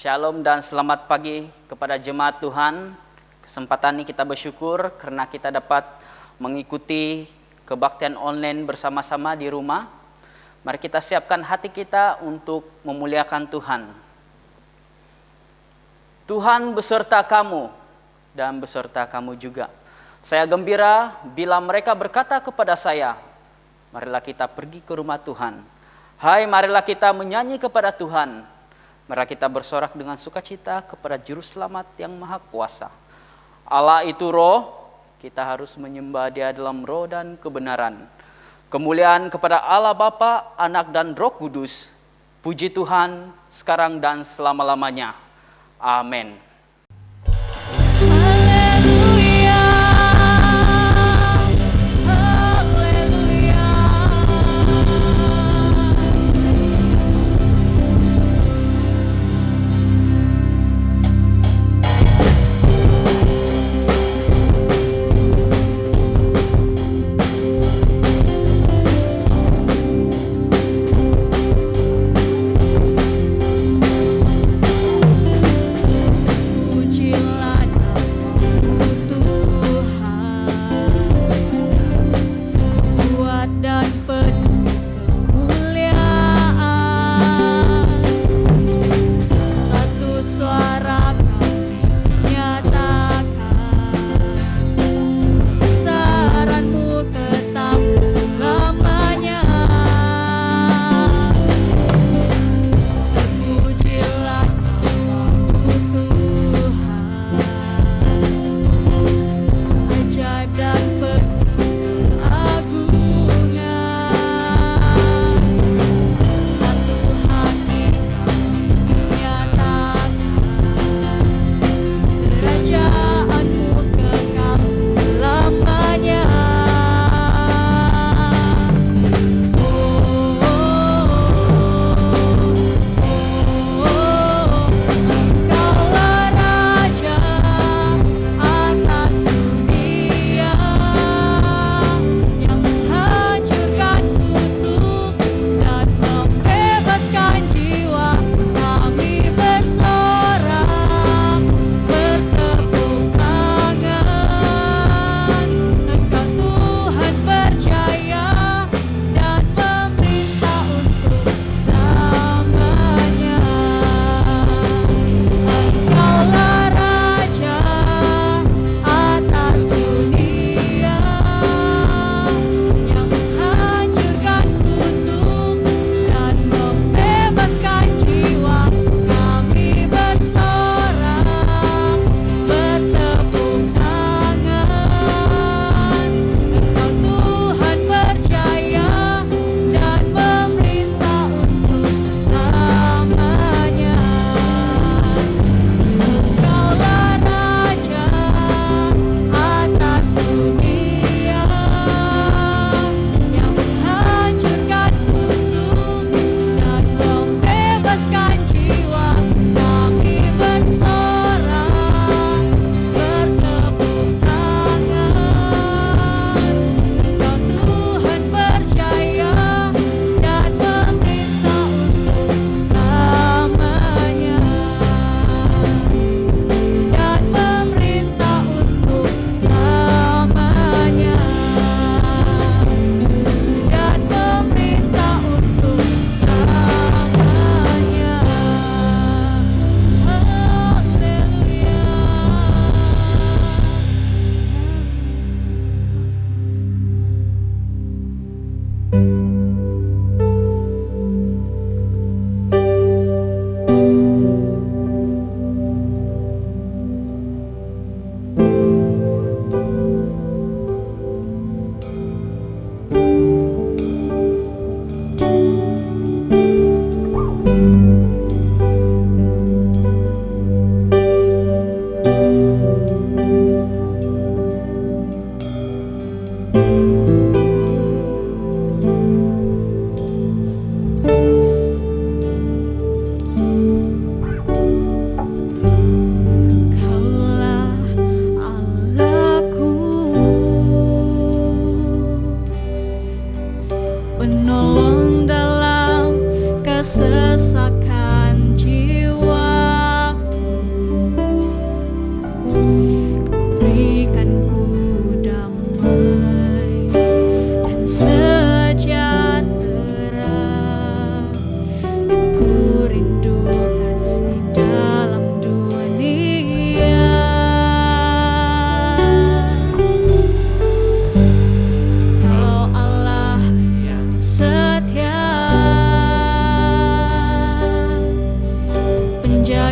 Shalom dan selamat pagi kepada jemaat Tuhan. Kesempatan ini kita bersyukur karena kita dapat mengikuti kebaktian online bersama-sama di rumah. Mari kita siapkan hati kita untuk memuliakan Tuhan. Tuhan beserta kamu dan beserta kamu juga. Saya gembira bila mereka berkata kepada saya, marilah kita pergi ke rumah Tuhan. Hai, marilah kita menyanyi kepada Tuhan. Mari kita bersorak dengan sukacita kepada Juru Selamat yang Maha Kuasa. Allah itu roh, kita harus menyembah Dia dalam roh dan kebenaran. Kemuliaan kepada Allah Bapa, Anak dan Roh Kudus. Puji Tuhan sekarang dan selama-lamanya. Amin.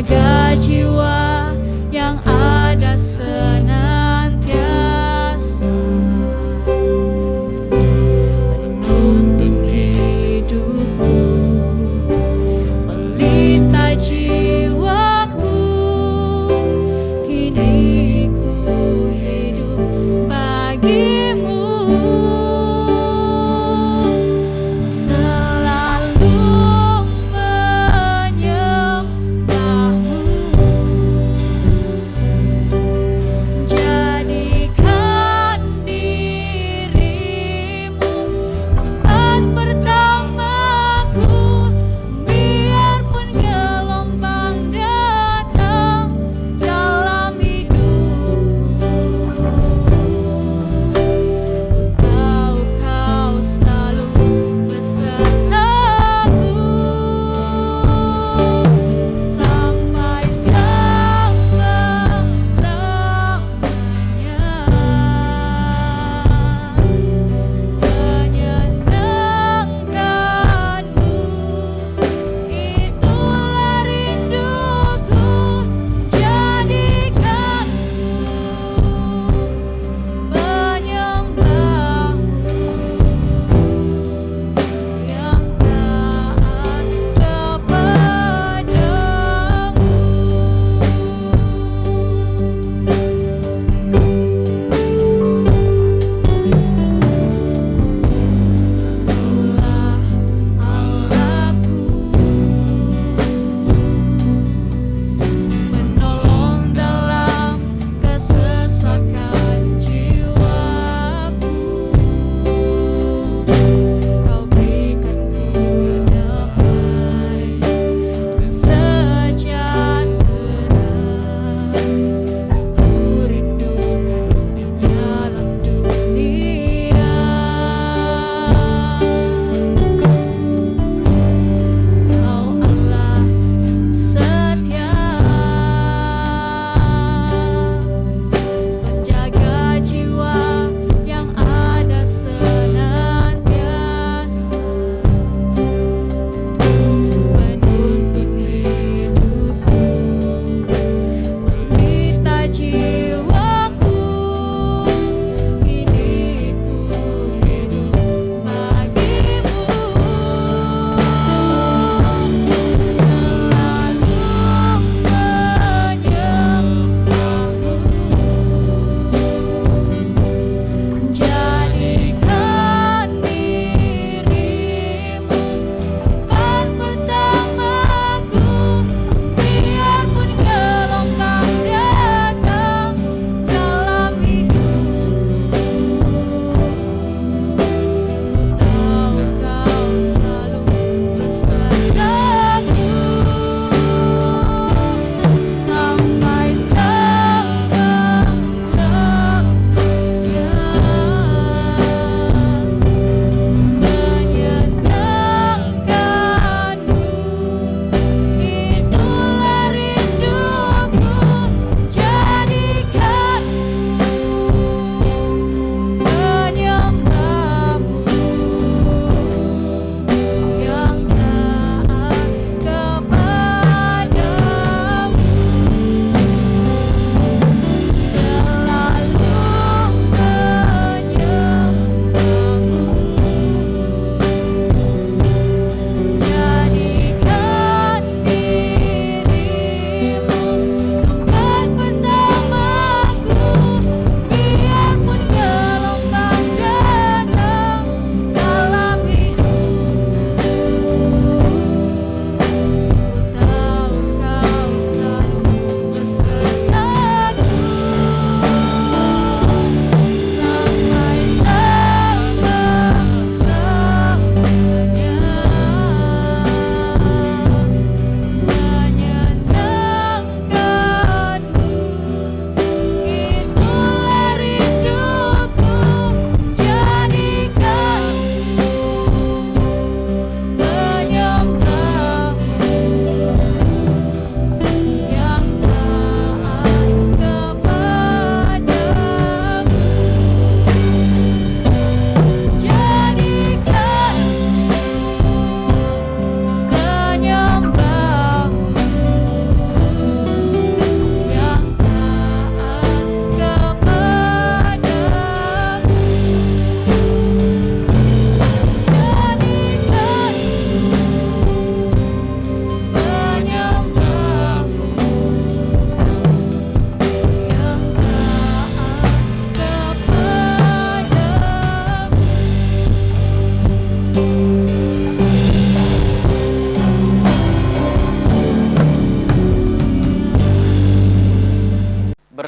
jaga jiwa yang ada senantiasa. Menuntun hidupku, pelita jiwaku, kini ku hidup bagimu. Selalu menyembahmu.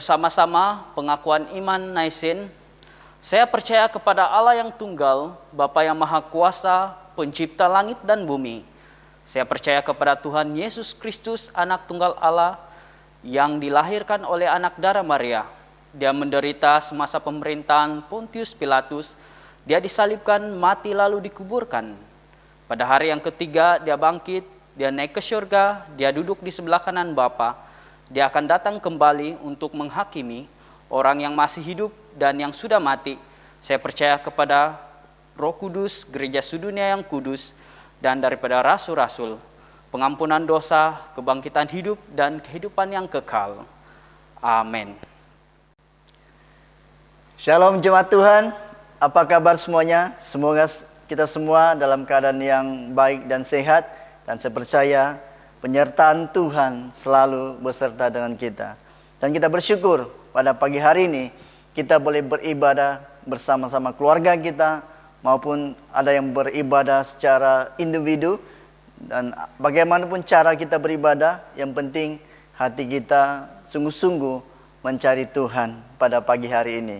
bersama-sama pengakuan iman Naisin. Saya percaya kepada Allah yang tunggal, Bapa yang Maha Kuasa, Pencipta langit dan bumi. Saya percaya kepada Tuhan Yesus Kristus, Anak Tunggal Allah, yang dilahirkan oleh anak darah Maria. Dia menderita semasa pemerintahan Pontius Pilatus. Dia disalibkan, mati lalu dikuburkan. Pada hari yang ketiga dia bangkit, dia naik ke surga, dia duduk di sebelah kanan Bapa. Dia akan datang kembali untuk menghakimi orang yang masih hidup dan yang sudah mati. Saya percaya kepada Roh Kudus, gereja sedunia yang kudus, dan daripada rasul-rasul, pengampunan dosa, kebangkitan hidup, dan kehidupan yang kekal. Amin. Shalom jemaat Tuhan, apa kabar semuanya? Semoga kita semua dalam keadaan yang baik dan sehat. Dan saya percaya penyertaan Tuhan selalu beserta dengan kita. Dan kita bersyukur pada pagi hari ini kita boleh beribadah bersama-sama keluarga kita, maupun ada yang beribadah secara individu. Dan bagaimanapun cara kita beribadah, yang penting hati kita sungguh-sungguh mencari Tuhan pada pagi hari ini.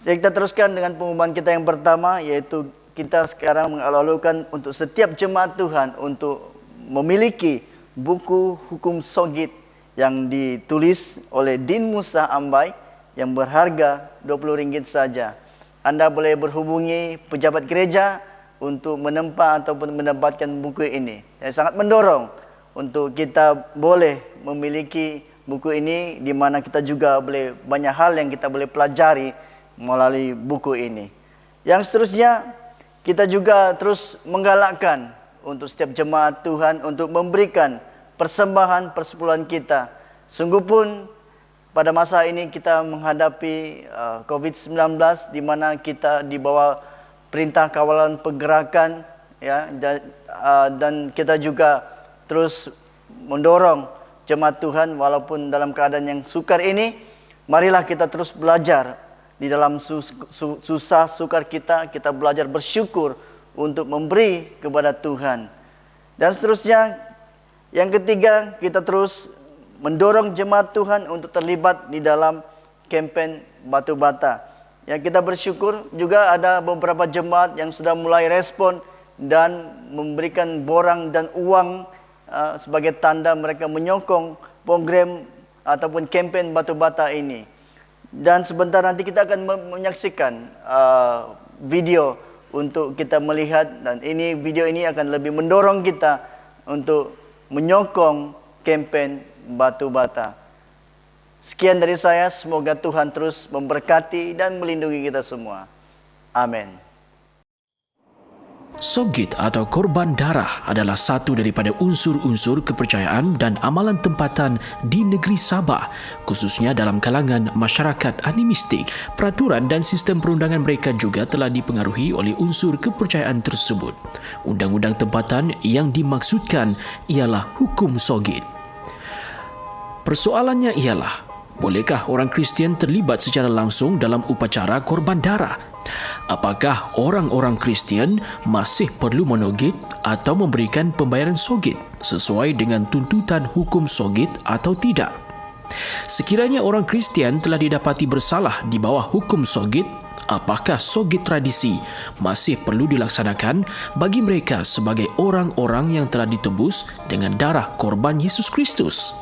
Jadi kita teruskan dengan pengumuman kita yang pertama, yaitu kita sekarang mengalu-alukan untuk setiap jemaat Tuhan untuk memiliki buku hukum Sogit yang ditulis oleh Din Musa Ambai yang berharga RM20 saja. Anda boleh berhubungi pejabat gereja untuk menempa ataupun mendapatkan buku ini. Saya sangat mendorong untuk kita boleh memiliki buku ini, di mana kita juga boleh banyak hal yang kita boleh pelajari melalui buku ini. Yang seterusnya, kita juga terus menggalakkan untuk setiap jemaat Tuhan untuk memberikan persembahan persepuluhan kita. Sungguh pun pada masa ini kita menghadapi COVID-19, di mana kita di bawah perintah kawalan pergerakan, ya, dan kita juga terus mendorong jemaat Tuhan walaupun dalam keadaan yang sukar ini. Marilah kita terus belajar di dalam susah sukar kita belajar bersyukur untuk memberi kepada Tuhan. Dan seterusnya, yang ketiga, kita terus mendorong jemaat Tuhan untuk terlibat di dalam kempen Batu Bata. Ya, kita bersyukur juga ada beberapa jemaat yang sudah mulai respon dan memberikan borang dan uang sebagai tanda mereka menyokong program ataupun kempen Batu Bata ini. Dan sebentar nanti kita akan menyaksikan video untuk kita melihat, dan video ini akan lebih mendorong kita untuk menyokong kempen Batu Bata. Sekian dari saya, semoga Tuhan terus memberkati dan melindungi kita semua. Amin. Sogit atau korban darah adalah satu daripada unsur-unsur kepercayaan dan amalan tempatan di negeri Sabah, khususnya dalam kalangan masyarakat animistik. Peraturan dan sistem perundangan mereka juga telah dipengaruhi oleh unsur kepercayaan tersebut. Undang-undang tempatan yang dimaksudkan ialah hukum Sogit. Persoalannya ialah, bolehkah orang Kristian terlibat secara langsung dalam upacara korban darah? Apakah orang-orang Kristian masih perlu menogit atau memberikan pembayaran sogit sesuai dengan tuntutan hukum sogit atau tidak? Sekiranya orang Kristian telah didapati bersalah di bawah hukum sogit, apakah sogit tradisi masih perlu dilaksanakan bagi mereka sebagai orang-orang yang telah ditebus dengan darah korban Yesus Kristus?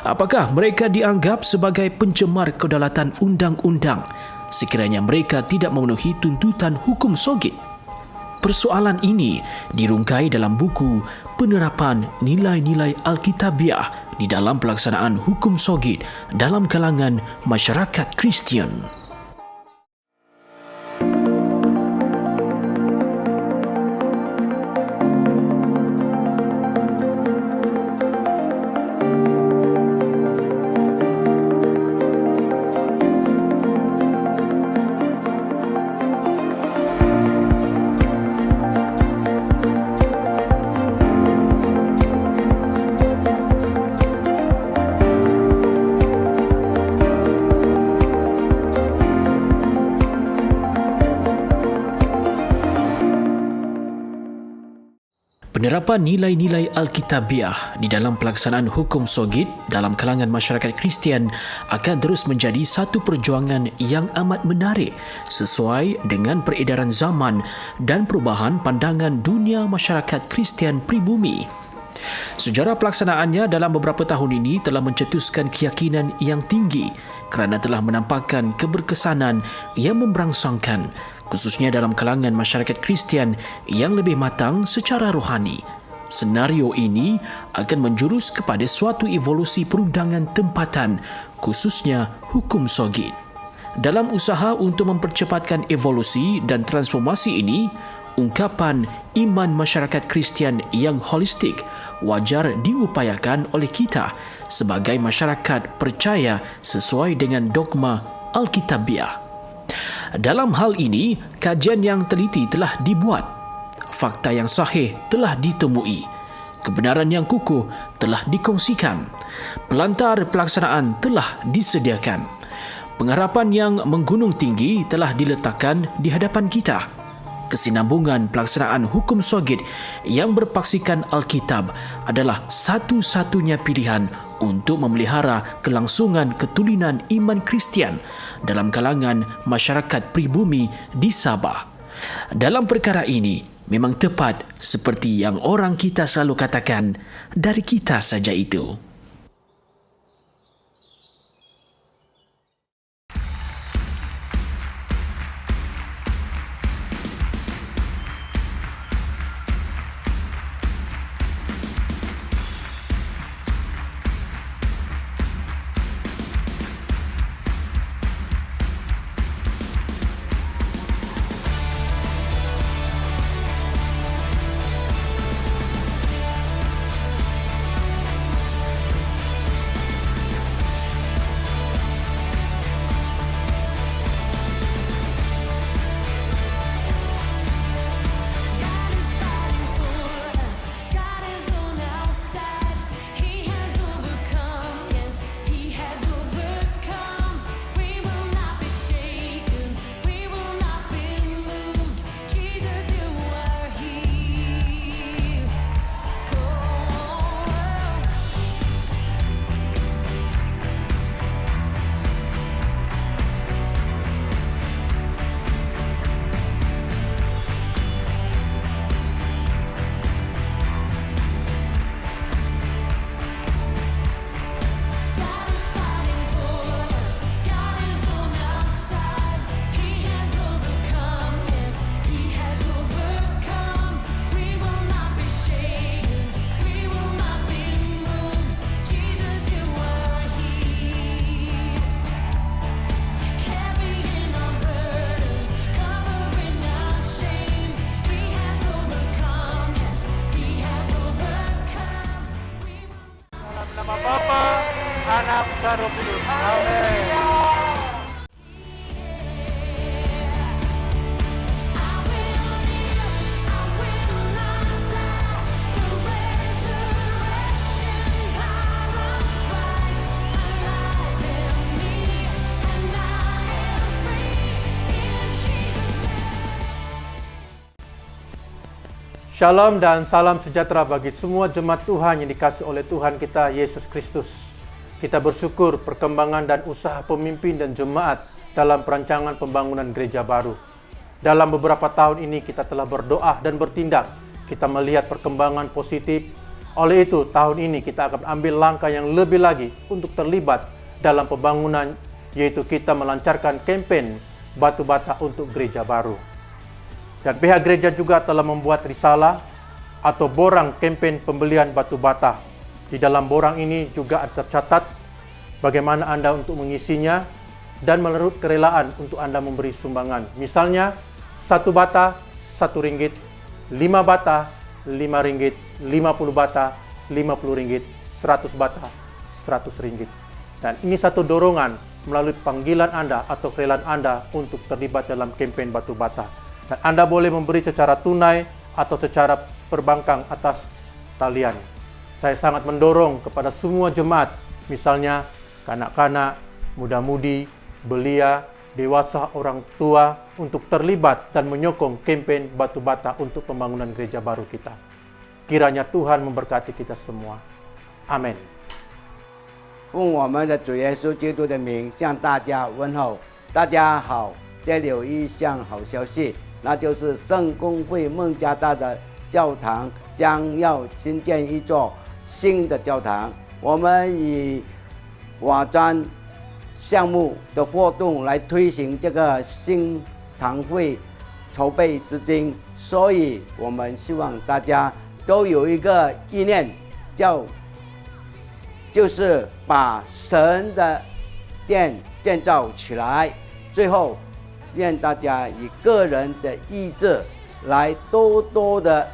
Apakah mereka dianggap sebagai pencemar kedaulatan undang-undang sekiranya mereka tidak memenuhi tuntutan hukum sogit? Persoalan ini dirungkai dalam buku Penerapan Nilai-Nilai Alkitabiah di dalam pelaksanaan hukum sogit dalam kalangan masyarakat Kristian. Penerapan nilai-nilai Alkitabiah di dalam pelaksanaan hukum sogit dalam kalangan masyarakat Kristian akan terus menjadi satu perjuangan yang amat menarik sesuai dengan peredaran zaman dan perubahan pandangan dunia masyarakat Kristian pribumi. Sejarah pelaksanaannya dalam beberapa tahun ini telah mencetuskan keyakinan yang tinggi kerana telah menampakkan keberkesanan yang memberangsangkan, khususnya dalam kalangan masyarakat Kristian yang lebih matang secara rohani. Senario ini akan menjurus kepada suatu evolusi perundangan tempatan, khususnya hukum sogit. Dalam usaha untuk mempercepatkan evolusi dan transformasi ini, ungkapan iman masyarakat Kristian yang holistik wajar diupayakan oleh kita sebagai masyarakat percaya sesuai dengan dogma Alkitabiah. Dalam hal ini, kajian yang teliti telah dibuat, fakta yang sahih telah ditemui, kebenaran yang kukuh telah dikongsikan, pelantar pelaksanaan telah disediakan, pengharapan yang menggunung tinggi telah diletakkan di hadapan kita. Kesinambungan pelaksanaan hukum sogit yang berpaksikan Alkitab adalah satu-satunya pilihan untuk memelihara kelangsungan ketulinan iman Kristian dalam kalangan masyarakat pribumi di Sabah. Dalam perkara ini, memang tepat seperti yang orang kita selalu katakan, dari kita saja itu. Nama Bapa, Anak, dan Roh Kudus. Amin. Shalom dan salam sejahtera bagi semua jemaat Tuhan yang dikasihi oleh Tuhan kita Yesus Kristus. Kita bersyukur perkembangan dan usaha pemimpin dan jemaat dalam perancangan pembangunan gereja baru. Dalam beberapa tahun ini kita telah berdoa dan bertindak. Kita melihat perkembangan positif. Oleh itu, tahun ini kita akan ambil langkah yang lebih lagi untuk terlibat dalam pembangunan, yaitu kita melancarkan kampanye batu bata untuk gereja baru. Dan pihak gereja juga telah membuat risalah atau borang kampanye pembelian batu bata. Di dalam borang ini juga tercatat bagaimana Anda untuk mengisinya dan menurut kerelaan untuk Anda memberi sumbangan. Misalnya, 1 bata, RM1, 5 bata, RM5, 50 bata, RM50, 100 bata, RM100. Dan ini satu dorongan melalui panggilan Anda atau kerelaan Anda untuk terlibat dalam kampanye batu bata. Dan Anda boleh memberi secara tunai atau secara perbankan atas talian. Saya sangat mendorong kepada semua jemaat, misalnya kanak-kanak, muda-mudi, belia, dewasa, orang tua, untuk terlibat dan menyokong kampanye batu bata untuk pembangunan gereja baru kita. Kiranya Tuhan memberkati kita semua. Amin. 奉我们的主耶稣基督的名向大家问候，大家好。这里有一项好消息，那就是圣公会孟加大的教堂将要新建一座新的教堂。我们以瓦砖项目的活动来推行这个新堂会筹备资金，所以我们希望大家都有一个意念，就是把神的殿建造起来。最后，愿大家以个人的意志来多多的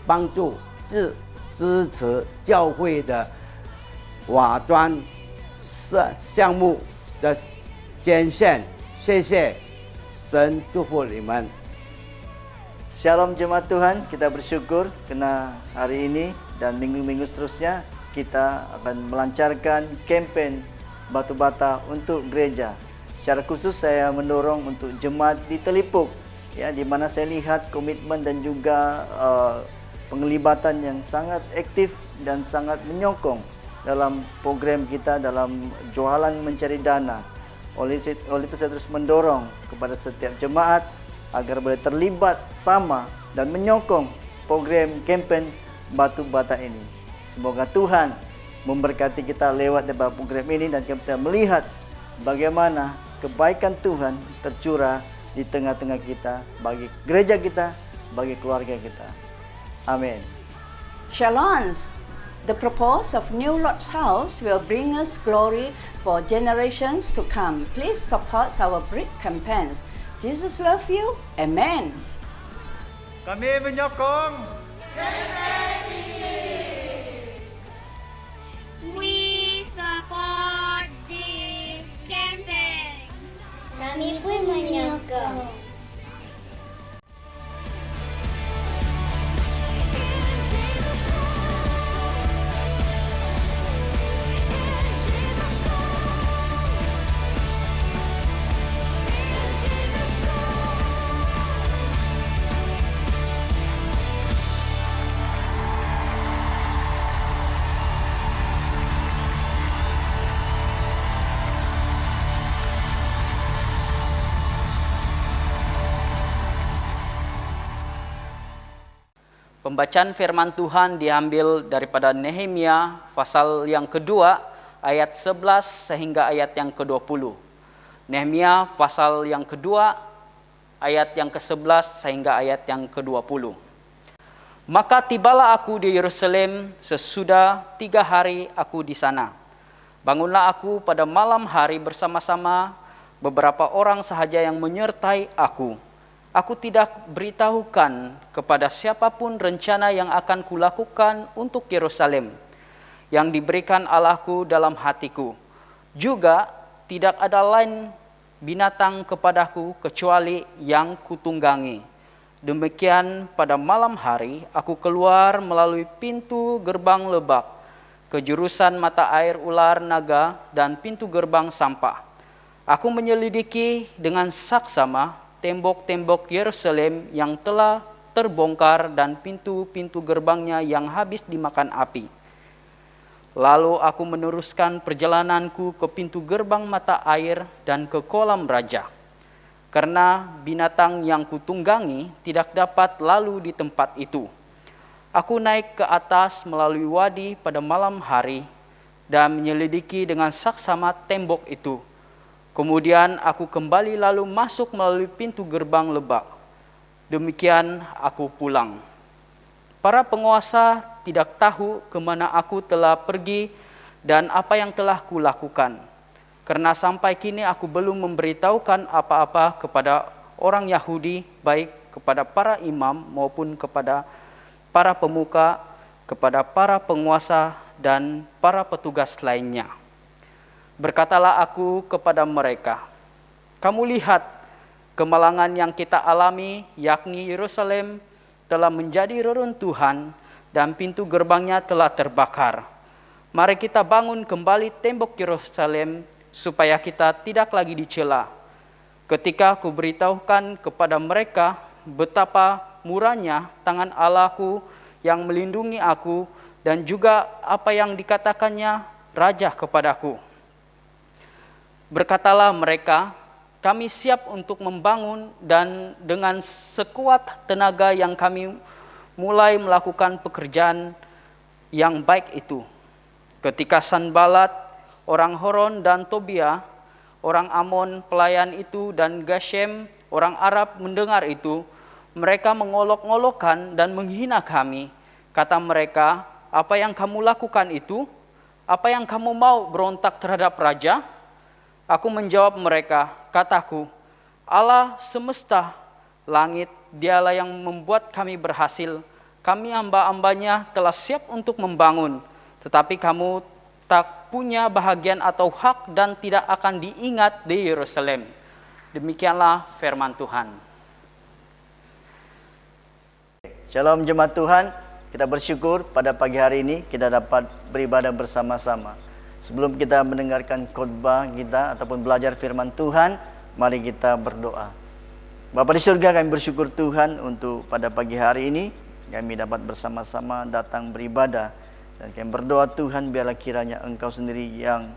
帮助支持教会的瓦砖项目的捐献。谢谢，神祝福你们。 Shalom jemaat Tuhan, kita bersyukur karena hari ini dan minggu-minggu seterusnya kita akan melancarkan kampanye batu bata untuk gereja. Secara khusus saya mendorong untuk jemaat di Telipuk, ya, di mana saya lihat komitmen dan juga penglibatan yang sangat aktif dan sangat menyokong dalam program kita dalam jualan mencari dana. Oleh itu saya terus mendorong kepada setiap jemaat agar boleh terlibat sama dan menyokong program kampanye batu bata ini. Semoga Tuhan memberkati kita lewat program ini dan kita melihat bagaimana kebaikan Tuhan tercurah di tengah-tengah kita, bagi gereja kita, bagi keluarga kita. Amin. Shalom. The purpose of New Lord's House will bring us glory for generations to come. Please support our brick campaigns. Jesus love you. Amen. Kami menyokong. We support this campaign. Kami pun menyokong. Pembacaan firman Tuhan diambil daripada Nehemia pasal yang kedua ayat 11 sehingga ayat yang ke-20. Nehemia pasal yang kedua ayat yang ke-11 sehingga ayat yang ke-20. Maka tibalah aku di Yerusalem sesudah 3 hari aku di sana. Bangunlah aku pada malam hari bersama-sama beberapa orang sahaja yang menyertai aku. Aku tidak beritahukan kepada siapapun rencana yang akan kulakukan untuk Yerusalem, yang diberikan Allahku dalam hatiku. Juga tidak ada lain binatang kepadaku kecuali yang kutunggangi. Demikian pada malam hari aku keluar melalui pintu gerbang lebak ke jurusan mata air ular naga dan pintu gerbang sampah. Aku menyelidiki dengan saksama tembok-tembok Yerusalem yang telah terbongkar dan pintu-pintu gerbangnya yang habis dimakan api. Lalu aku meneruskan perjalananku ke pintu gerbang mata air dan ke kolam raja. Karena binatang yang kutunggangi tidak dapat lalu di tempat itu. Aku naik ke atas melalui wadi pada malam hari dan menyelidiki dengan saksama tembok itu. Kemudian aku kembali lalu masuk melalui pintu gerbang lebak. Demikian aku pulang. Para penguasa tidak tahu kemana aku telah pergi dan apa yang telah kulakukan. Karena sampai kini aku belum memberitahukan apa-apa kepada orang Yahudi, baik kepada para imam maupun kepada para pemuka, kepada para penguasa dan para petugas lainnya. Berkatalah aku kepada mereka, kamu lihat kemalangan yang kita alami, yakni Yerusalem telah menjadi reruntuhan dan pintu gerbangnya telah terbakar. Mari kita bangun kembali tembok Yerusalem supaya kita tidak lagi dicela. Ketika aku beritahukan kepada mereka betapa murahnya tangan Allahku yang melindungi aku, dan juga apa yang dikatakannya raja kepadaku. Berkatalah mereka, kami siap untuk membangun, dan dengan sekuat tenaga yang kami mulai melakukan pekerjaan yang baik itu. Ketika Sanbalat, orang Horon dan Tobia, orang Amon pelayan itu, dan Geshem, orang Arab mendengar itu, mereka mengolok-olokkan dan menghina kami. Kata mereka, apa yang kamu lakukan itu? Apa yang kamu mau berontak terhadap raja? Aku menjawab mereka, kataku, Allah semesta langit, dialah yang membuat kami berhasil. Kami hamba-hambanya telah siap untuk membangun, tetapi kamu tak punya bahagian atau hak dan tidak akan diingat di Yerusalem. Demikianlah firman Tuhan. Shalom jemaat Tuhan, kita bersyukur pada pagi hari ini kita dapat beribadah bersama-sama. Sebelum kita mendengarkan khotbah kita ataupun belajar firman Tuhan, mari kita berdoa. Bapa di surga, kami bersyukur Tuhan untuk pada pagi hari ini kami dapat bersama-sama datang beribadah. Dan kami berdoa Tuhan, biarlah kiranya Engkau sendiri yang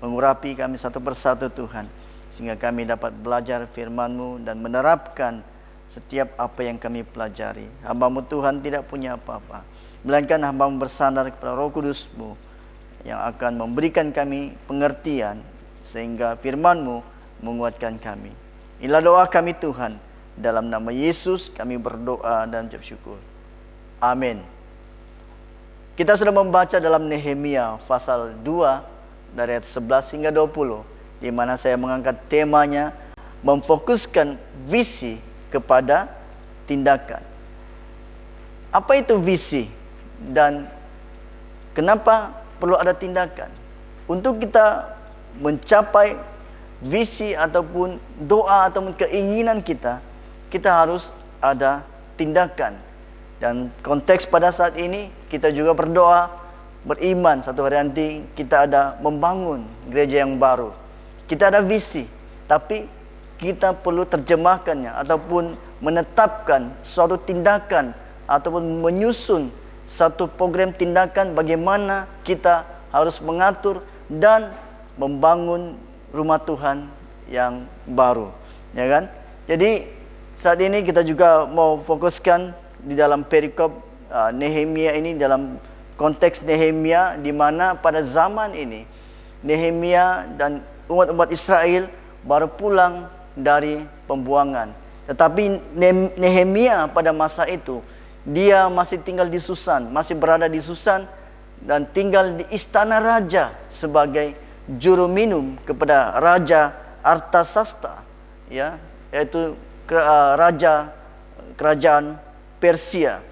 mengurapi kami satu persatu Tuhan, sehingga kami dapat belajar firman-Mu dan menerapkan setiap apa yang kami pelajari. Hamba-Mu Tuhan tidak punya apa-apa, melainkan hamba-Mu bersandar kepada Roh Kudus-Mu yang akan memberikan kami pengertian, sehingga firman-Mu menguatkan kami. Inilah doa kami Tuhan, dalam nama Yesus kami berdoa dan ucap syukur. Amin. Kita sudah membaca dalam Nehemia pasal 2 dari ayat 11 hingga 20, di mana saya mengangkat temanya memfokuskan visi kepada tindakan. Apa itu visi dan kenapa perlu ada tindakan? Untuk kita mencapai visi ataupun doa ataupun keinginan kita, kita harus ada tindakan. Dan konteks pada saat ini kita juga berdoa, beriman satu hari nanti kita ada membangun gereja yang baru. Kita ada visi, tapi kita perlu terjemahkannya ataupun menetapkan suatu tindakan ataupun menyusun satu program tindakan bagaimana kita harus mengatur dan membangun rumah Tuhan yang baru, ya kan? Jadi saat ini kita juga mau fokuskan di dalam perikop Nehemia ini, dalam konteks Nehemia, di mana pada zaman ini Nehemia dan umat-umat Israel baru pulang dari pembuangan. Tetapi Nehemia pada masa itu dia masih tinggal di Susan, masih berada di Susan dan tinggal di istana raja sebagai juru minum kepada Raja Artasasta, ya, yaitu raja kerajaan Persia.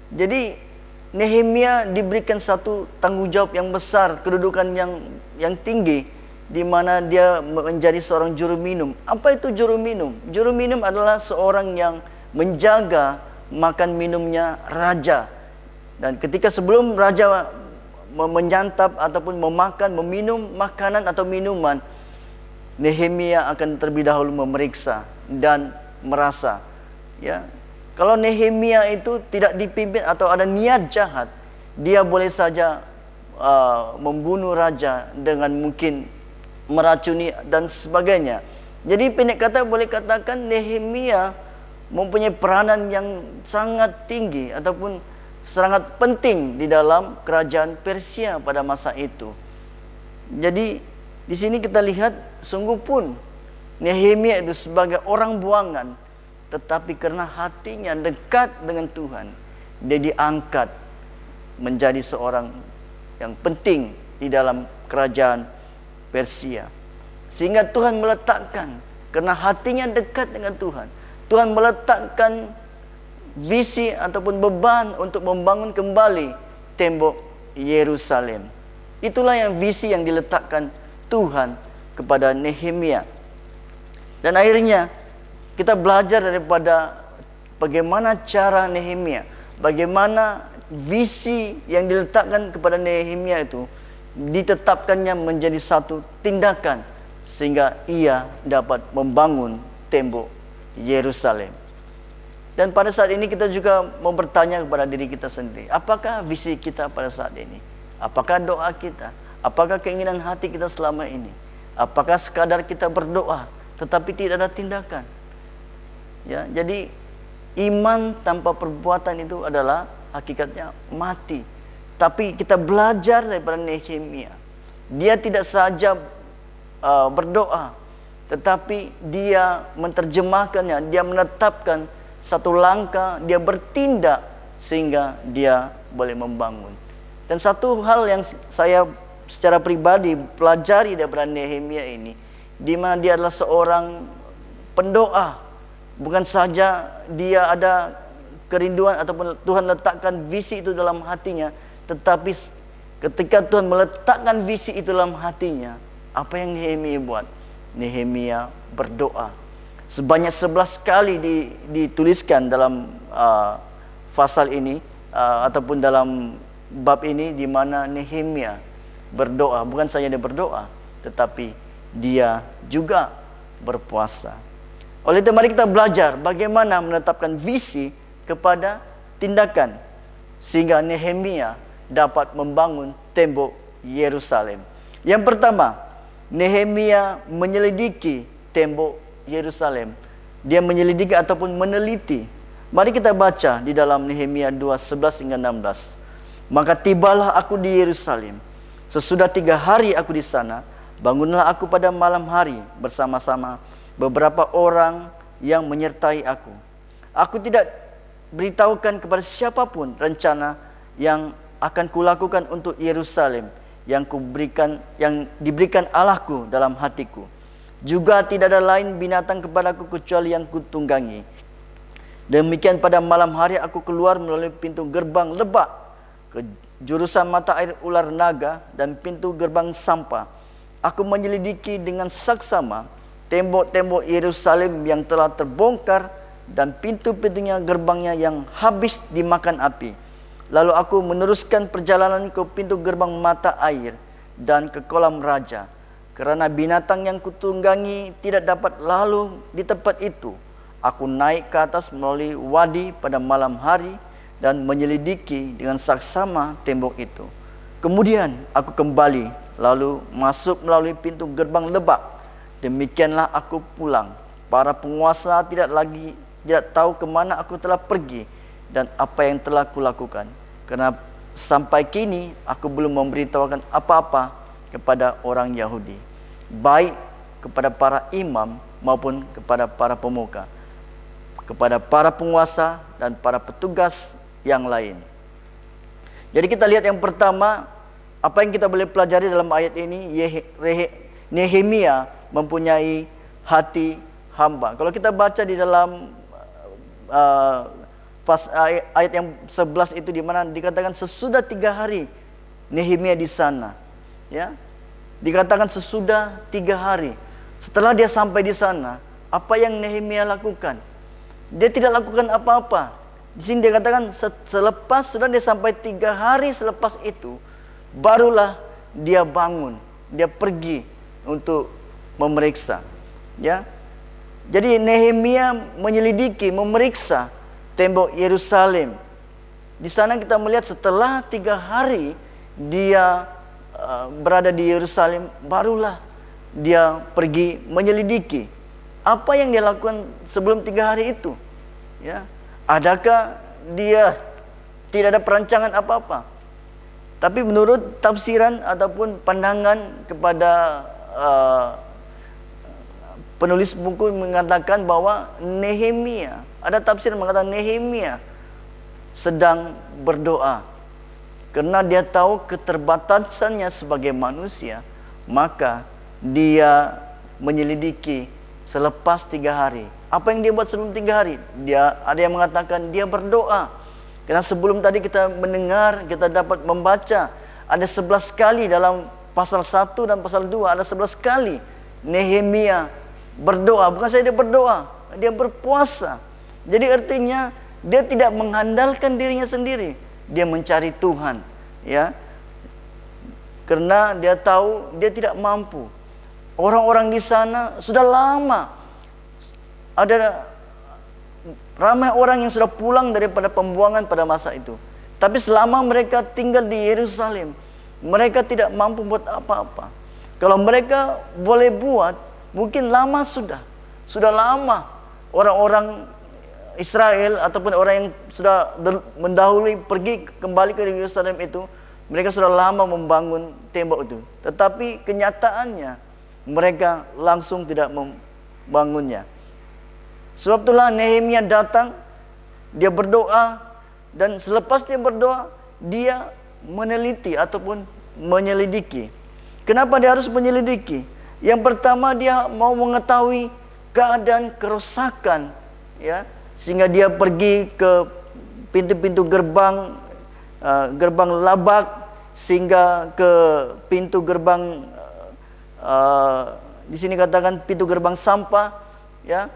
Jadi Nehemia diberikan satu tanggung jawab yang besar, kedudukan yang tinggi, di mana dia menjadi seorang juru minum. Apa itu juru minum? Juru minum adalah seorang yang menjaga makan minumnya raja. Dan ketika sebelum raja menyantap ataupun memakan, meminum makanan atau minuman, Nehemia akan terlebih dahulu memeriksa dan merasa, ya, kalau Nehemia itu tidak dipimpin atau ada niat jahat, dia boleh saja membunuh raja dengan mungkin meracuni dan sebagainya. Jadi pendek kata boleh katakan Nehemia mempunyai peranan yang sangat tinggi ataupun sangat penting di dalam kerajaan Persia pada masa itu. Jadi di sini kita lihat sungguh pun Nehemia itu sebagai orang buangan, tetapi karena hatinya dekat dengan Tuhan, dia diangkat menjadi seorang yang penting di dalam kerajaan Persia. Sehingga Tuhan meletakkan, karena hatinya dekat dengan Tuhan, Tuhan meletakkan visi ataupun beban untuk membangun kembali tembok Yerusalem. Itulah yang visi yang diletakkan Tuhan kepada Nehemia. Dan akhirnya kita belajar daripada bagaimana cara Nehemia, bagaimana visi yang diletakkan kepada Nehemia itu ditetapkannya menjadi satu tindakan sehingga ia dapat membangun tembok Yerusalem. Dan pada saat ini kita juga mau bertanya kepada diri kita sendiri, apakah visi kita pada saat ini? Apakah doa kita? Apakah keinginan hati kita selama ini? Apakah sekadar kita berdoa tetapi tidak ada tindakan? Ya, jadi iman tanpa perbuatan itu adalah hakikatnya mati. Tapi kita belajar daripada Nehemia. Dia tidak saja berdoa, tetapi dia menerjemahkannya, dia menetapkan satu langkah, dia bertindak sehingga dia boleh membangun. Dan satu hal yang saya secara pribadi pelajari daripada Nehemia ini, di mana dia adalah seorang pendoa. Bukan saja dia ada kerinduan ataupun Tuhan letakkan visi itu dalam hatinya, tetapi ketika Tuhan meletakkan visi itu dalam hatinya, apa yang Nehemia buat? Nehemia berdoa. Sebanyak 11 kali dituliskan dalam pasal ini ataupun dalam bab ini, di mana Nehemia berdoa. Bukan saja dia berdoa, tetapi dia juga berpuasa. Oleh itu mari kita belajar bagaimana menetapkan visi kepada tindakan, sehingga Nehemia dapat membangun tembok Yerusalem. Yang pertama, Nehemia menyelidiki tembok Yerusalem. Dia menyelidiki ataupun meneliti. Mari kita baca di dalam Nehemia 2:11 hingga 16. Maka tibalah aku di Yerusalem. Sesudah 3 hari aku di sana, bangunlah aku pada malam hari bersama-sama beberapa orang yang menyertai aku. Aku tidak beritahukan kepada siapapun rencana yang akan kulakukan untuk Yerusalem yang diberikan Allahku dalam hatiku. Juga tidak ada lain binatang kepadaku kecuali yang kutunggangi. Demikian pada malam hari aku keluar melalui pintu gerbang lebak ke jurusan mata air ular naga dan pintu gerbang sampah. Aku menyelidiki dengan saksama tembok-tembok Yerusalem yang telah terbongkar dan pintu-pintunya gerbangnya yang habis dimakan api. Lalu aku meneruskan perjalanan ke pintu gerbang mata air dan ke kolam raja. Kerana binatang yang kutunggangi tidak dapat lalu di tempat itu, aku naik ke atas melalui wadi pada malam hari dan menyelidiki dengan saksama tembok itu. Kemudian aku kembali lalu masuk melalui pintu gerbang lebak. Demikianlah aku pulang. Para penguasa tidak tahu kemana aku telah pergi dan apa yang telah kulakukan. Karena sampai kini aku belum memberitahukan apa-apa kepada orang Yahudi, baik kepada para imam maupun kepada para pemuka, kepada para penguasa dan para petugas yang lain. Jadi kita lihat yang pertama, apa yang kita boleh pelajari dalam ayat ini, Nehemia mempunyai hati hamba. Kalau kita baca di dalam ayat yang 11 itu, di mana dikatakan sesudah 3 hari Nehemia di sana, ya. Dikatakan sesudah 3 hari. Setelah dia sampai di sana, apa yang Nehemia lakukan? Dia tidak lakukan apa-apa. Di sini dia katakan selepas sudah dia sampai 3 hari selepas itu, barulah dia bangun, dia pergi untuk memeriksa, ya. Jadi Nehemia menyelidiki, memeriksa tembok Yerusalem. Di sana kita melihat setelah 3 hari dia berada di Yerusalem, barulah dia pergi menyelidiki apa yang dia lakukan sebelum 3 hari itu, ya. Adakah dia tidak ada perancangan apa-apa? Tapi menurut tafsiran ataupun pandangan kepada penulis buku mengatakan bahwa Nehemia, ada tafsir mengatakan Nehemia sedang berdoa. Karena dia tahu keterbatasannya sebagai manusia, maka dia menyelidiki selepas 3 hari. Apa yang dia buat sebelum 3 hari? Ada yang mengatakan dia berdoa. Karena sebelum tadi kita mendengar, kita dapat membaca ada 11 kali dalam pasal 1 dan pasal 2, ada 11 kali Nehemia berdoa. Bukan saja dia berdoa, dia berpuasa. Jadi artinya dia tidak mengandalkan dirinya sendiri, dia mencari Tuhan, ya. Karena dia tahu dia tidak mampu. Orang-orang di sana sudah lama ada Ramai orang yang sudah pulang daripada pembuangan pada masa itu. Tapi selama mereka tinggal di Yerusalem, mereka tidak mampu buat apa-apa. Kalau mereka boleh buat, mungkin lama sudah lama orang-orang Israel ataupun orang yang sudah mendahului pergi kembali ke Yerusalem itu, mereka sudah lama membangun tembok itu. Tetapi kenyataannya mereka langsung tidak membangunnya. Sebab itulah Nehemia datang, dia berdoa, dan selepas dia berdoa, dia meneliti ataupun menyelidiki. Kenapa dia harus menyelidiki? Yang pertama, dia mau mengetahui keadaan kerusakan, ya, sehingga dia pergi ke pintu-pintu gerbang Labak, sehingga ke pintu gerbang di sini katakan pintu gerbang sampah, ya.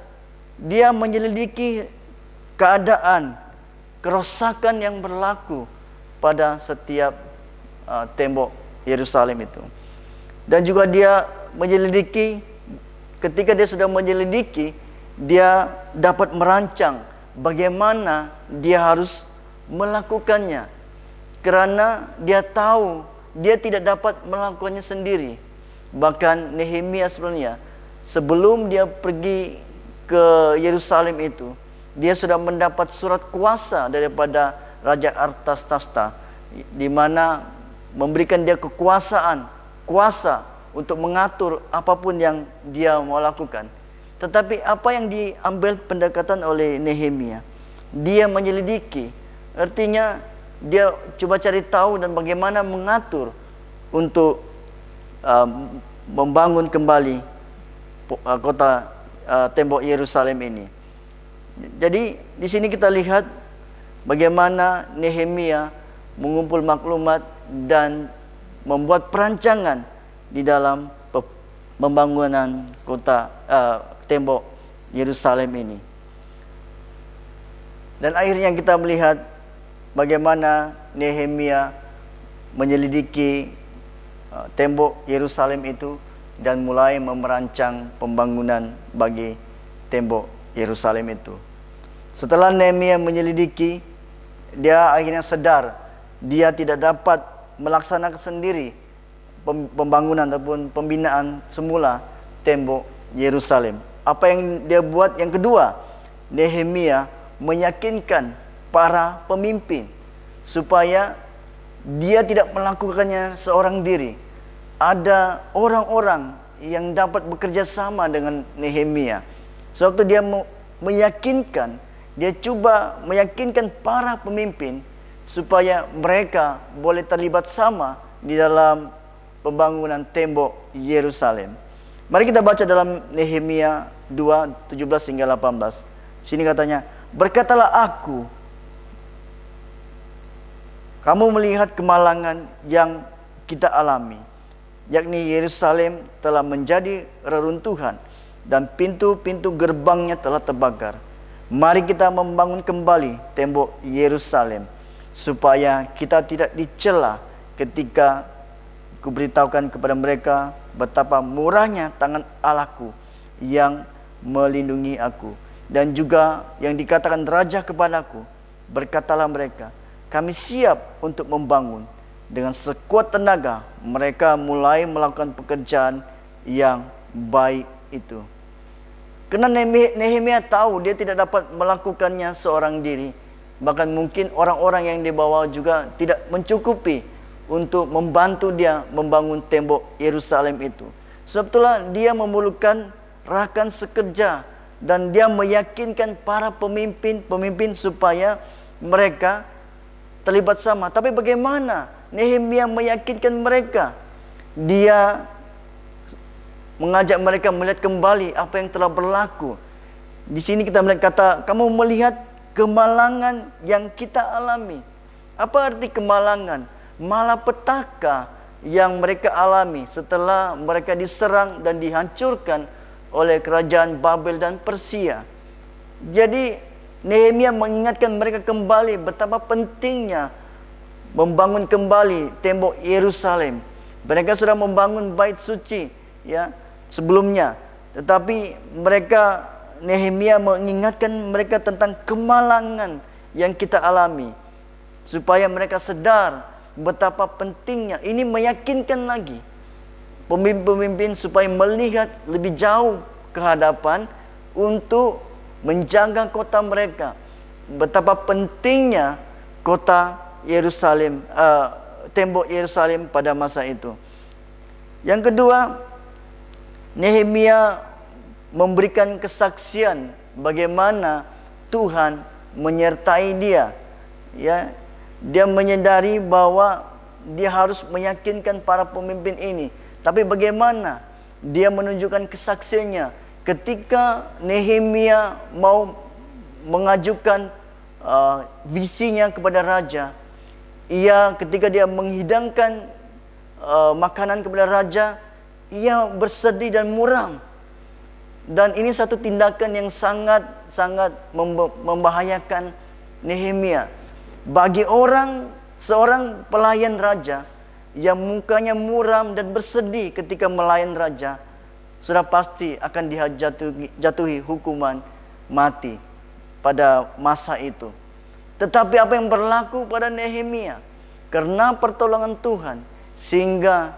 Dia menyelidiki keadaan kerusakan yang berlaku pada setiap tembok Yerusalem itu. Dan juga dia menyelidiki, ketika dia sudah menyelidiki, dia dapat merancang bagaimana dia harus melakukannya. Karena dia tahu dia tidak dapat melakukannya sendiri. Bahkan Nehemia sebenarnya sebelum dia pergi ke Yerusalem itu, dia sudah mendapat surat kuasa daripada Raja Artasasta, di mana memberikan dia kuasa untuk mengatur apapun yang dia mau lakukan. Tetapi apa yang diambil pendekatan oleh Nehemia, dia menyelidiki, artinya dia coba cari tahu dan bagaimana mengatur untuk membangun kembali kota tembok Yerusalem ini. Jadi di sini kita lihat bagaimana Nehemia mengumpul maklumat dan membuat perancangan di dalam pembangunan kota tembok Yerusalem ini. Dan akhirnya kita melihat bagaimana Nehemia menyelidiki tembok Yerusalem itu dan mulai merancang pembangunan bagi tembok Yerusalem itu. Setelah Nehemia menyelidiki, dia akhirnya sadar dia tidak dapat melaksanakan sendiri pembangunan ataupun pembinaan semula tembok Yerusalem. Apa yang dia buat? Yang kedua, Nehemia meyakinkan para pemimpin supaya dia tidak melakukannya seorang diri. Ada orang-orang yang dapat bekerja sama dengan Nehemia. Sebab itu dia meyakinkan, dia coba meyakinkan para pemimpin supaya mereka boleh terlibat sama di dalam pembangunan tembok Yerusalem. Mari kita baca dalam Nehemia 2:17 hingga 18. Sini katanya, berkatalah aku, kamu melihat kemalangan yang kita alami, yakni Yerusalem telah menjadi reruntuhan dan pintu-pintu gerbangnya telah terbakar. Mari kita membangun kembali tembok Yerusalem supaya kita tidak dicela ketika kuberitahukan kepada mereka betapa murahnya tangan Allahku yang melindungi aku. Dan juga yang dikatakan raja kepadaku, berkatalah mereka, kami siap untuk membangun. Dengan sekuat tenaga mereka mulai melakukan pekerjaan yang baik itu. Karena Nehemia tahu dia tidak dapat melakukannya seorang diri. Bahkan mungkin orang-orang yang dibawa juga tidak mencukupi untuk membantu dia membangun tembok Yerusalem itu. Sebab itulah dia memerlukan rakan sekerja dan dia meyakinkan para pemimpin supaya mereka terlibat sama. Tapi bagaimana Nehemia meyakinkan mereka? Dia mengajak mereka melihat kembali apa yang telah berlaku. Di sini kita melihat kata, kamu melihat kemalangan yang kita alami. Apa arti kemalangan? Malapetaka yang mereka alami setelah mereka diserang dan dihancurkan oleh kerajaan Babel dan Persia. Jadi Nehemia mengingatkan mereka kembali betapa pentingnya membangun kembali tembok Yerusalem. Mereka sudah membangun bait suci, ya, sebelumnya, tetapi mereka Nehemia mengingatkan mereka tentang kemalangan yang kita alami, supaya mereka sadar betapa pentingnya. Ini meyakinkan lagi pemimpin-pemimpin supaya melihat lebih jauh ke hadapan untuk menjaga kota mereka. Betapa pentingnya kota Yerusalem, tembok Yerusalem pada masa itu. Yang kedua, Nehemia memberikan kesaksian bagaimana Tuhan menyertai dia. Ya, dia menyadari bahwa dia harus meyakinkan para pemimpin ini. Tapi bagaimana dia menunjukkan kesaksiannya ketika Nehemia mau mengajukan visinya kepada raja. Ketika dia menghidangkan makanan kepada raja, ia bersedih dan muram. Dan ini satu tindakan yang sangat membahayakan Nehemia. Bagi seorang pelayan raja yang mukanya muram dan bersedih ketika melayan raja, sudah pasti akan dijatuhi hukuman mati pada masa itu. Tetapi apa yang berlaku pada Nehemia? Karena pertolongan Tuhan, sehingga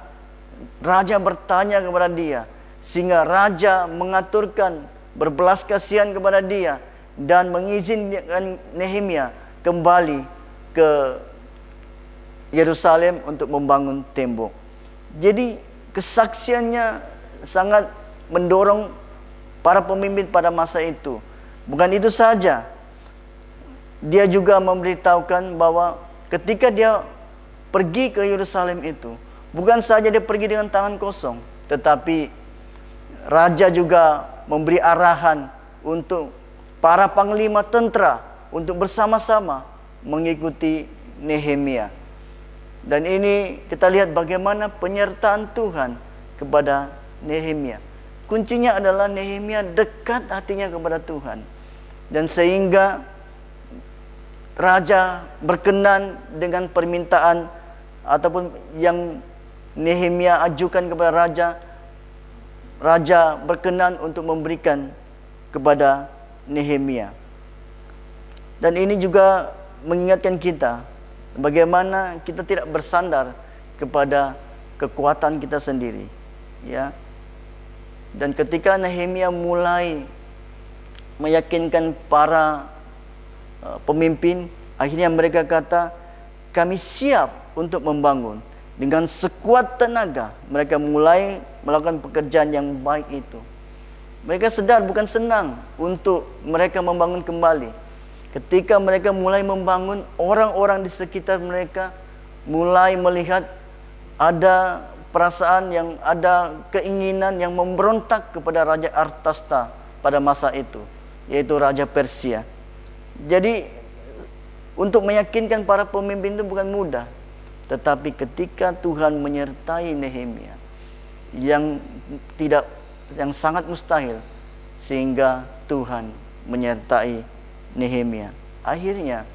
raja bertanya kepada dia, sehingga raja mengaturkan berbelas kasihan kepada dia dan mengizinkan Nehemia kembali ke Yerusalem untuk membangun tembok. Jadi kesaksiannya sangat mendorong para pemimpin pada masa itu. Bukan itu saja, dia juga memberitahukan bahwa ketika dia pergi ke Yerusalem itu, bukan saja dia pergi dengan tangan kosong, tetapi raja juga memberi arahan untuk para panglima tentara untuk bersama-sama mengikuti Nehemia. Dan ini kita lihat bagaimana penyertaan Tuhan kepada Nehemia. Kuncinya adalah Nehemia dekat hatinya kepada Tuhan. Dan sehingga raja berkenan dengan permintaan ataupun yang Nehemia ajukan kepada raja. Raja berkenan untuk memberikan kepada Nehemia. Dan ini juga mengingatkan kita bagaimana kita tidak bersandar kepada kekuatan kita sendiri, ya. Dan ketika Nehemia mulai meyakinkan para pemimpin, akhirnya mereka kata, kami siap untuk membangun. Dengan sekuat tenaga mereka mulai melakukan pekerjaan yang baik itu. Mereka sedar bukan senang untuk mereka membangun kembali. Ketika mereka mulai membangun, orang-orang di sekitar mereka mulai melihat ada perasaan yang ada keinginan yang memberontak kepada Raja Artasasta pada masa itu, yaitu Raja Persia. Jadi untuk meyakinkan para pemimpin itu bukan mudah. Tetapi ketika Tuhan menyertai Nehemia yang sangat mustahil, sehingga Tuhan menyertai Nehemia. Akhirnya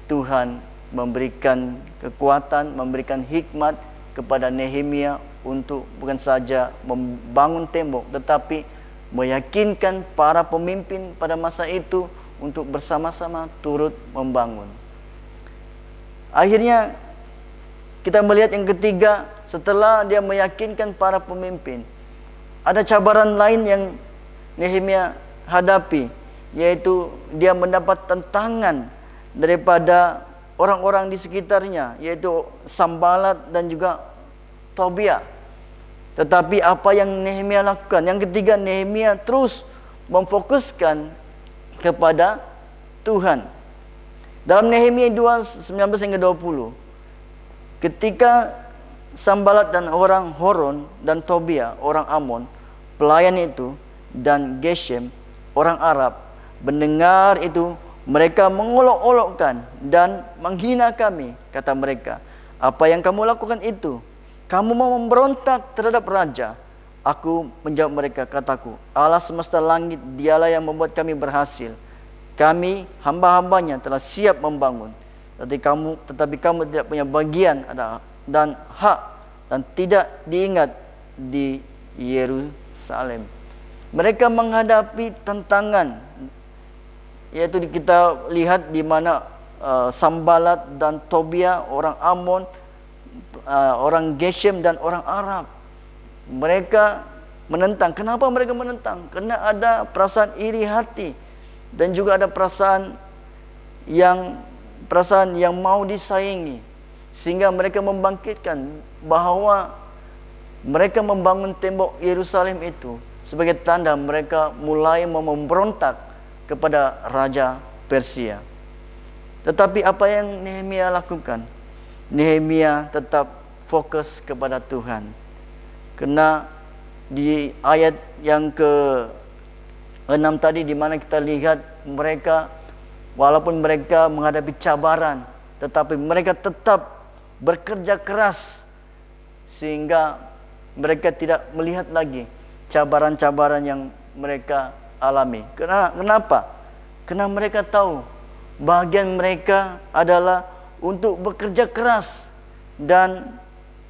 Tuhan memberikan kekuatan, memberikan hikmat kepada Nehemia untuk bukan saja membangun tembok, tetapi meyakinkan para pemimpin pada masa itu untuk bersama-sama turut membangun. Akhirnya kita melihat yang ketiga, setelah dia meyakinkan para pemimpin, ada cabaran lain yang Nehemia hadapi, yaitu dia mendapat tantangan daripada orang-orang di sekitarnya, yaitu Sanballat dan juga Tobia. Tetapi apa yang Nehemia lakukan? Yang ketiga, Nehemia terus memfokuskan kepada Tuhan. Dalam Nehemia 2:19-20, ketika Sanballat dan orang Horon dan Tobia, orang Amon, pelayan itu, dan Geshem, orang Arab, mendengar itu, mereka mengolok-olokkan dan menghina kami. Kata mereka, apa yang kamu lakukan itu? Kamu mau memberontak terhadap raja. Aku menjawab mereka, kataku, Allah semesta langit, dialah yang membuat kami berhasil. Kami hamba-hambanya telah siap membangun. Tetapi kamu tidak punya bagian dan hak dan tidak diingat di Yerusalem. Mereka menghadapi tantangan, yaitu kita lihat di mana Sambalat dan Tobia, orang Amon, orang Geshem dan orang Arab, mereka menentang. Kenapa mereka menentang? Karena ada perasaan iri hati dan juga ada perasaan yang mau disaingi, sehingga mereka membangkitkan bahwa mereka membangun tembok Yerusalem itu sebagai tanda mereka mulai memberontak kepada Raja Persia. Tetapi apa yang Nehemia lakukan? Nehemia tetap fokus kepada Tuhan. Karena di ayat yang ke-6 tadi, di mana kita lihat mereka, walaupun mereka menghadapi cabaran, tetapi mereka tetap bekerja keras, sehingga mereka tidak melihat lagi cabaran-cabaran yang mereka alami. Kenapa? Karena mereka tahu bagian mereka adalah untuk bekerja keras, dan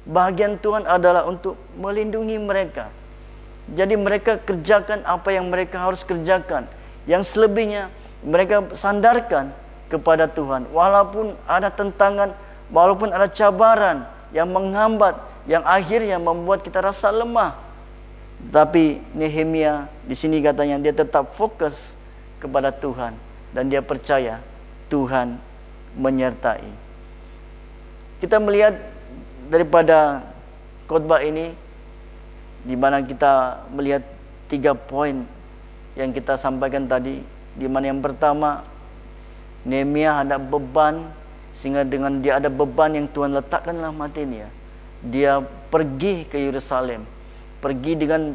bagian Tuhan adalah untuk melindungi mereka. Jadi mereka kerjakan apa yang mereka harus kerjakan. Yang selebihnya mereka sandarkan kepada Tuhan. Walaupun ada tantangan, walaupun ada cabaran yang menghambat, yang akhirnya membuat kita rasa lemah. Tapi Nehemia di sini katanya dia tetap fokus kepada Tuhan, dan dia percaya Tuhan menyertai. Kita melihat daripada khotbah ini, di mana kita melihat 3 poin yang kita sampaikan tadi, di mana yang pertama, Nehemia ada beban, sehingga dengan dia ada beban yang Tuhan letakkan dalam hatinya, dia pergi ke Yerusalem, pergi dengan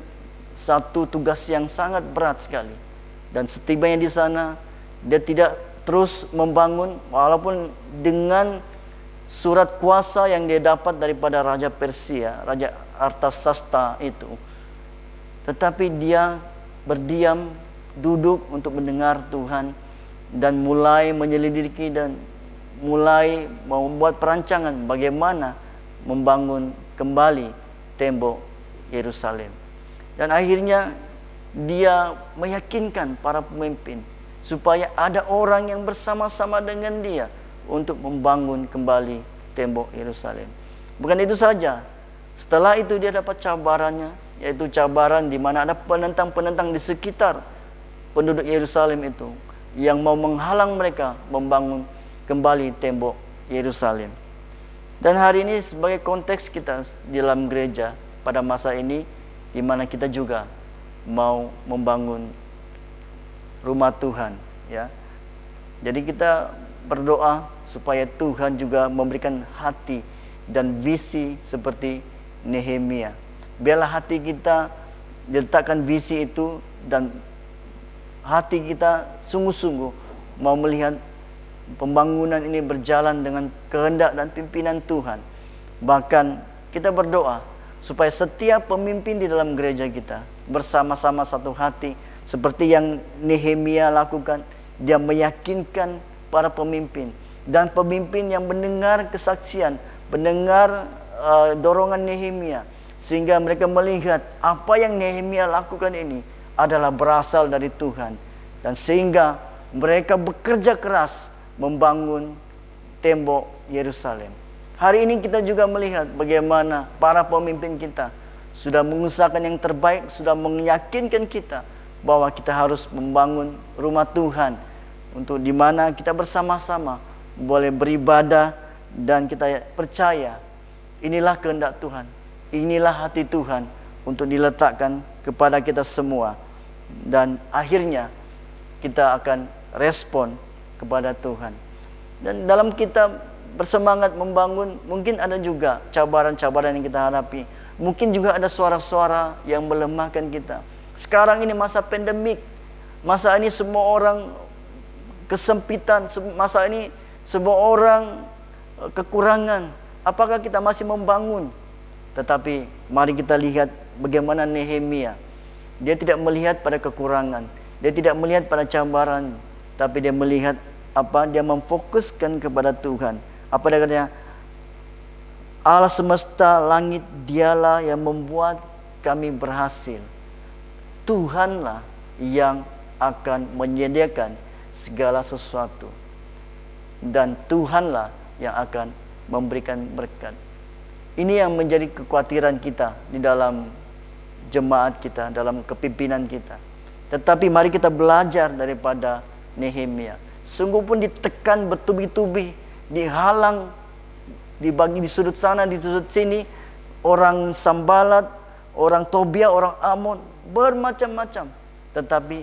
satu tugas yang sangat berat sekali. Dan setibanya di sana, dia tidak terus membangun, walaupun dengan surat kuasa yang dia dapat daripada Raja Persia, Raja Artasasta itu. Tetapi dia berdiam, duduk untuk mendengar Tuhan, dan mulai menyelidiki dan mulai membuat perancangan bagaimana membangun kembali tembok Yerusalem. Dan akhirnya dia meyakinkan para pemimpin supaya ada orang yang bersama-sama dengan dia untuk membangun kembali tembok Yerusalem. Bukan itu saja, setelah itu dia dapat cabarannya, yaitu cabaran di mana ada penentang-penentang di sekitar penduduk Yerusalem itu yang mau menghalang mereka membangun kembali tembok Yerusalem. Dan hari ini sebagai konteks kita di dalam gereja pada masa ini, di mana kita juga mau membangun rumah Tuhan, ya. Jadi kita berdoa supaya Tuhan juga memberikan hati dan visi seperti Nehemia. Biarlah hati kita diletakkan visi itu, dan hati kita sungguh-sungguh mau melihat pembangunan ini berjalan dengan kehendak dan pimpinan Tuhan. Bahkan kita berdoa supaya setiap pemimpin di dalam gereja kita bersama-sama satu hati, seperti yang Nehemia lakukan. Dia meyakinkan para pemimpin, dan pemimpin yang mendengar kesaksian, mendengar dorongan Nehemia, sehingga mereka melihat apa yang Nehemia lakukan ini adalah berasal dari Tuhan, dan sehingga mereka bekerja keras membangun tembok Yerusalem. Hari ini kita juga melihat bagaimana para pemimpin kita sudah mengusahakan yang terbaik, sudah meyakinkan kita bahwa kita harus membangun rumah Tuhan, untuk di mana kita bersama-sama boleh beribadah, dan kita percaya inilah kehendak Tuhan, inilah hati Tuhan untuk diletakkan kepada kita semua, dan akhirnya kita akan respon kepada Tuhan. Dan dalam kita bersemangat membangun, mungkin ada juga cabaran-cabaran yang kita hadapi, mungkin juga ada suara-suara yang melemahkan kita. Sekarang ini masa pandemik, masa ini semua orang kesempitan, masa ini semua orang kekurangan. Apakah kita masih membangun? Tetapi mari kita lihat bagaimana Nehemia. Dia tidak melihat pada kekurangan, dia tidak melihat pada cabaran, tapi dia melihat apa? Dia memfokuskan kepada Tuhan. Apa dia katanya? Allah semesta langit, dialah yang membuat kami berhasil. Tuhanlah yang akan menyediakan segala sesuatu. Dan Tuhanlah yang akan memberikan berkat. Ini yang menjadi kekhawatiran kita di dalam jemaat kita, dalam kepimpinan kita. Tetapi mari kita belajar daripada Nehemia. Sungguh pun ditekan bertubi-tubi, dihalang, dibagi di sudut sana, di sudut sini, orang Sambalat, orang Tobia, orang Amon, bermacam-macam. Tetapi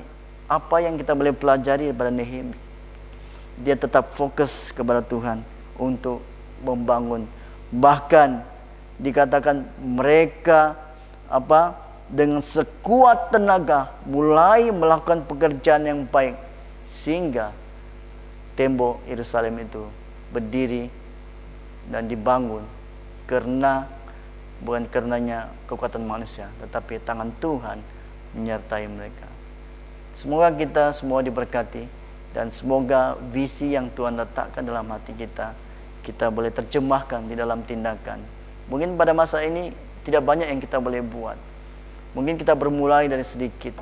apa yang kita boleh pelajari daripada Nehemia? Dia tetap fokus kepada Tuhan untuk membangun. Bahkan dikatakan mereka dengan sekuat tenaga mulai melakukan pekerjaan yang baik, sehingga tembok Yerusalem itu berdiri dan dibangun bukan karenanya kekuatan manusia, tetapi tangan Tuhan menyertai mereka. Semoga kita semua diberkati, dan semoga visi yang Tuhan letakkan dalam hati kita boleh terjemahkan di dalam tindakan. Mungkin pada masa ini tidak banyak yang kita boleh buat. Mungkin kita bermulai dari sedikit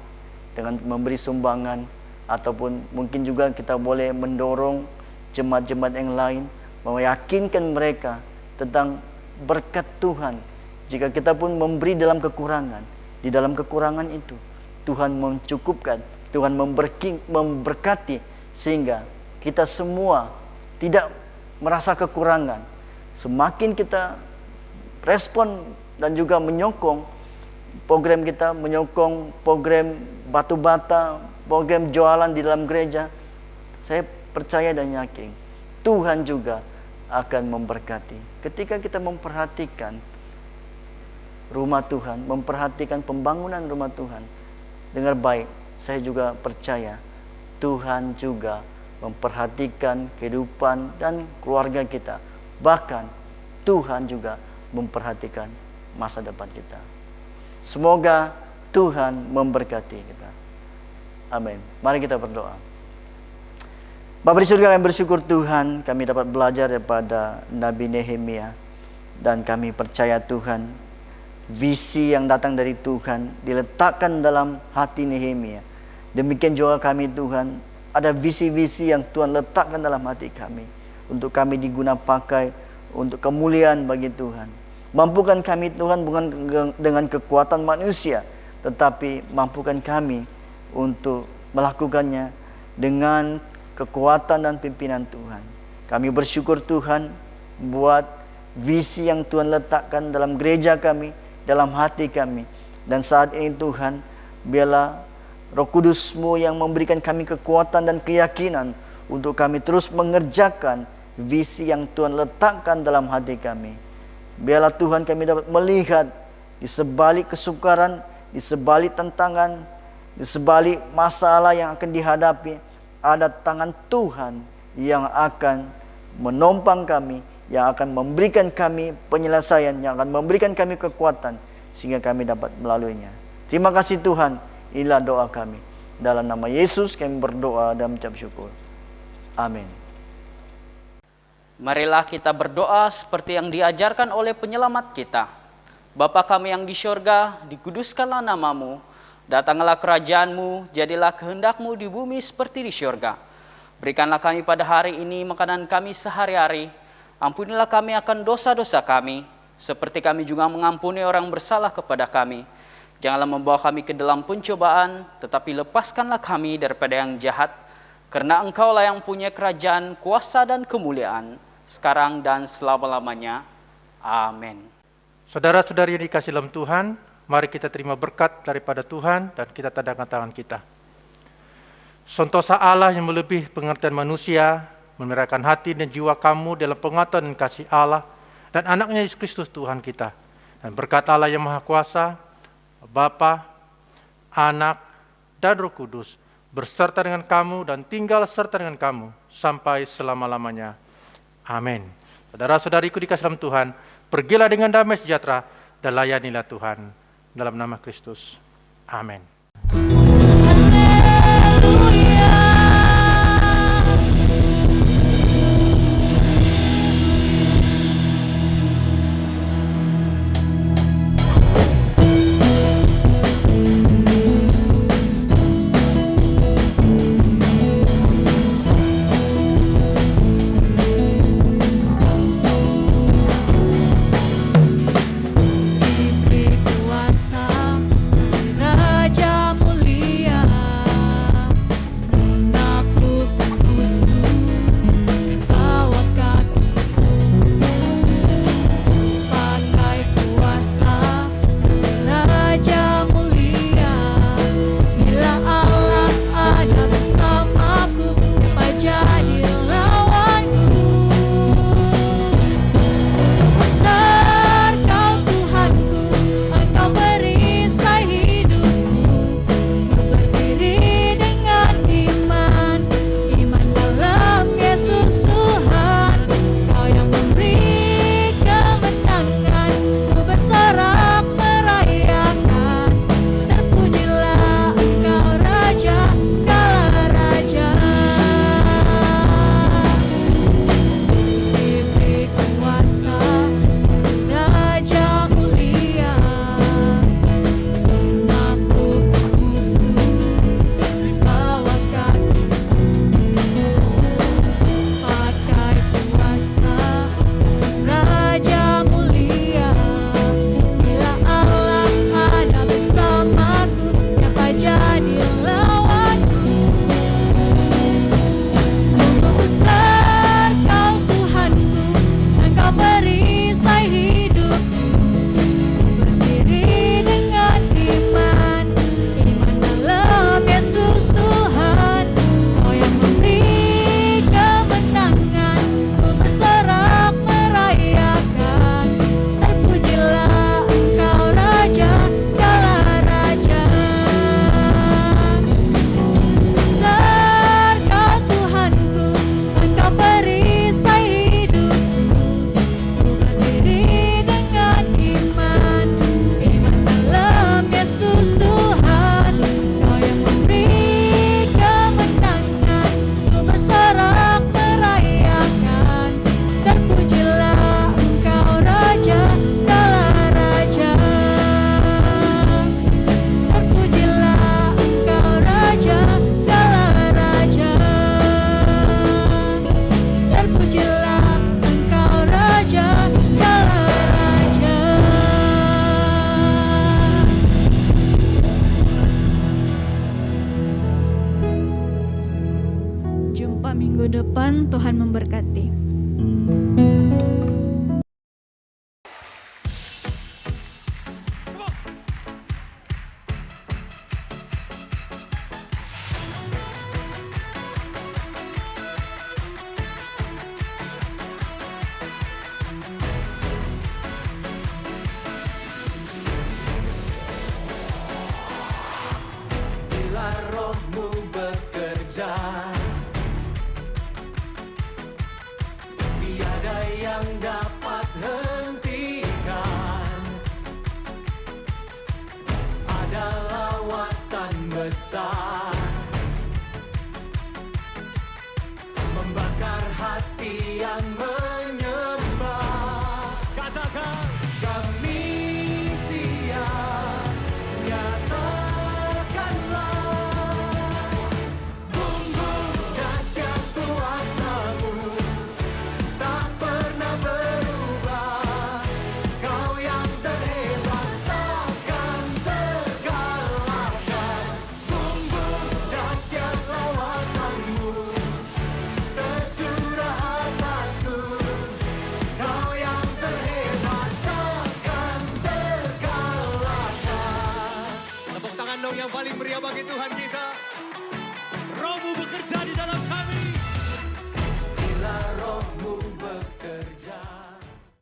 dengan memberi sumbangan, ataupun mungkin juga kita boleh mendorong jemaat-jemaat yang lain, meyakinkan mereka tentang berkat Tuhan. Jika kita pun memberi dalam kekurangan, di dalam kekurangan itu Tuhan mencukupkan, Tuhan memberkati, sehingga kita semua tidak merasa kekurangan. Semakin kita respon dan juga menyokong program kita, menyokong program batu bata, program jualan di dalam gereja, saya percaya dan yakin Tuhan juga akan memberkati. Ketika kita memperhatikan rumah Tuhan, memperhatikan pembangunan rumah Tuhan dengan baik, saya juga percaya Tuhan juga memperhatikan kehidupan dan keluarga kita. Bahkan Tuhan juga memperhatikan masa depan kita. Semoga Tuhan memberkati kita. Amin. Mari kita berdoa. Bapa di surga, kami bersyukur Tuhan, kami dapat belajar daripada Nabi Nehemia. Dan kami percaya Tuhan, visi yang datang dari Tuhan diletakkan dalam hati Nehemia. Demikian juga kami Tuhan, ada visi-visi yang Tuhan letakkan dalam hati kami, untuk kami diguna pakai untuk kemuliaan bagi Tuhan. Mampukan kami Tuhan bukan dengan kekuatan manusia, tetapi mampukan kami untuk melakukannya dengan kekuatan dan pimpinan Tuhan. Kami bersyukur Tuhan buat visi yang Tuhan letakkan dalam gereja kami, dalam hati kami. Dan saat ini Tuhan, biarlah Roh Kudus-Mu yang memberikan kami kekuatan dan keyakinan untuk kami terus mengerjakan visi yang Tuhan letakkan dalam hati kami. Biarlah Tuhan kami dapat melihat di sebalik kesukaran, di sebalik tantangan, di sebalik masalah yang akan dihadapi, ada tangan Tuhan yang akan menompang kami, yang akan memberikan kami penyelesaian, yang akan memberikan kami kekuatan, sehingga kami dapat melaluinya. Terima kasih Tuhan. Inilah doa kami. Dalam nama Yesus kami berdoa dan mengucap syukur. Amin. Marilah kita berdoa seperti yang diajarkan oleh penyelamat kita. Bapa kami yang di syurga, dikuduskanlah namamu. Datanglah kerajaan-Mu, jadilah kehendak-Mu di bumi seperti di syurga. Berikanlah kami pada hari ini makanan kami sehari-hari. Ampunilah kami akan dosa-dosa kami, seperti kami juga mengampuni orang bersalah kepada kami. Janganlah membawa kami ke dalam pencobaan, tetapi lepaskanlah kami daripada yang jahat. Karena Engkaulah yang punya kerajaan, kuasa dan kemuliaan, sekarang dan selama-lamanya. Amin. Saudara-saudari yang dikasihi dalam Tuhan, mari kita terima berkat daripada Tuhan dan kita tadangkan tangan kita. Sentosa Allah yang melebihi pengertian manusia, memerahkan hati dan jiwa kamu dalam pengetahuan dan kasih Allah dan anaknya Yesus Kristus Tuhan kita. Dan berkat Allah yang Maha Kuasa, Bapa, Anak, dan Roh Kudus berserta dengan kamu dan tinggal serta dengan kamu sampai selama-lamanya. Amin. Saudara-saudariku dikasihi dalam Tuhan, pergilah dengan damai sejahtera dan layanilah Tuhan dalam nama Kristus. Amin. minggu depan. Tuhan memberkati. Bila rohmu bekerja, tiada yang dapat hentikan. Ada lawatan besar membakar hati yang menyembah. Katakan, kami siap, nyatakanlah bumbu dahsyat kuasa-Mu tak pernah berubah. Kau yang terhebat takkan terkalahkan. Bumbu dahsyat lawatan-Mu tercurah atasku. Kau yang terhebat takkan terkalahkan. Tepuk tangan dong yang paling meriah bagi Tuhan kita.